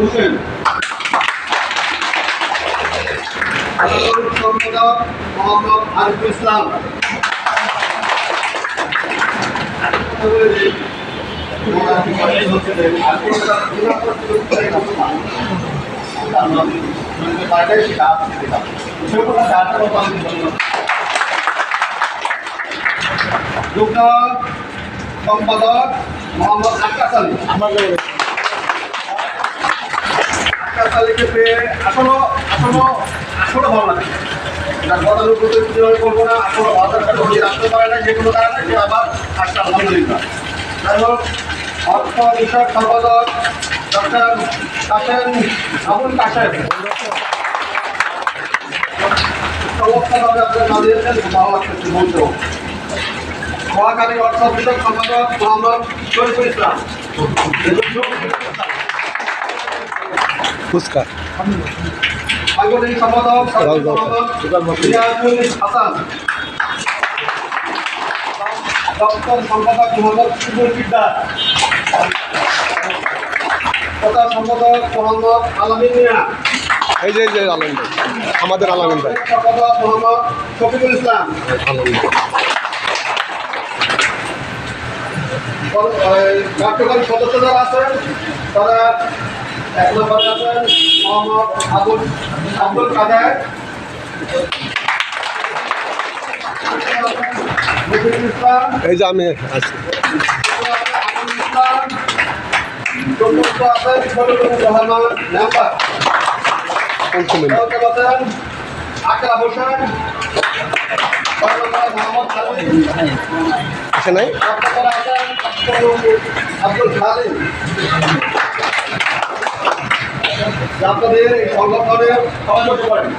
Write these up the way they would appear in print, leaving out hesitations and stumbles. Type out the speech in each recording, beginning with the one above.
হোসেন মোহাম্মদ আরিফুল ইসলাম, যুগ্ম সম্পাদক মোহাম্মদ আক্কাস আলী। আক্কাস আলীকে পেয়ে আসলে ভালো লাগে। গতানুগতিক করবো না, আসলে রাখতে পারে না, যে কোনো কারণে সে আবার আসলে আলহামদুলিল্লাহ। যাই হোক, অর্থ বিষয়ক সম্পাদক ডক্টর আবুল কাশেম সমস্তভাবে আপনার না দিয়েছেন, ভালো লাগতেছে বলতেও। মহাকালী অর্থ বিষয়ক সম্পাদক মোহাম্মদ শরীফুল ইসলাম। সাংগঠনিক সম্পাদক হাসান, দপ্তর সম্পাদক মোহাম্মদ সুবুল সিকদার, প্রচার সম্পাদক মোহাম্মদ আলামিন মিয়া, এই যে আলম ভাই, আমাদের আলামিন ভাই, সম্পাদক মোহাম্মদ শফিকুল ইসলাম, কার্যকরী সদস্য যারা আছেন তারা এক নম্বরে আছেন মোহাম্মদ আব্দুল কাদের, ইসলাম, এই যে আমি আছি, আকরাম হোসেন, আসে নাই আব্দুল খালিদ। আপনাদের এই সংগঠনের সবাই করতে পারেন,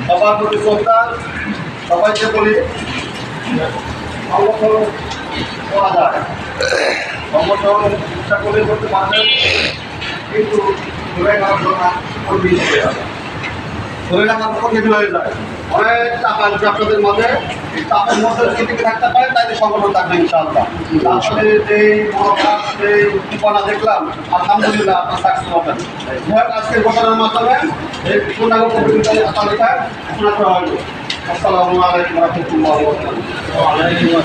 সবার প্রতি শ্রদ্ধা। সবাইকে বলি সংগঠন করা যায়, সংগঠন ইচ্ছা করলে করতে পারবেন, কিন্তু ধরে রাখার জন্য ধরে রাখার কঠিন হয়ে যায়। অনেক চাপ আসবে আপনাদের মাঝে, এই চাপের মধ্যে যদি টিকে থাকতে পারেন তাহলে সংগঠন থাকবে ইনশাআল্লাহ। আসলে যেই মনোভাব, যেই উদ্দীপনা দেখলাম, আলহামদুলিল্লাহ আপনার সাকসেস হবেন। আজকের ঘটনার মাধ্যমে এই পূর্ণাঙ্গ কমিটির তালিকা ঘোষণা করা হলো। আসসালামু আলাইকুম ওয়া রাহমাতুল্লাহি ওয়া বারাকাতুহু।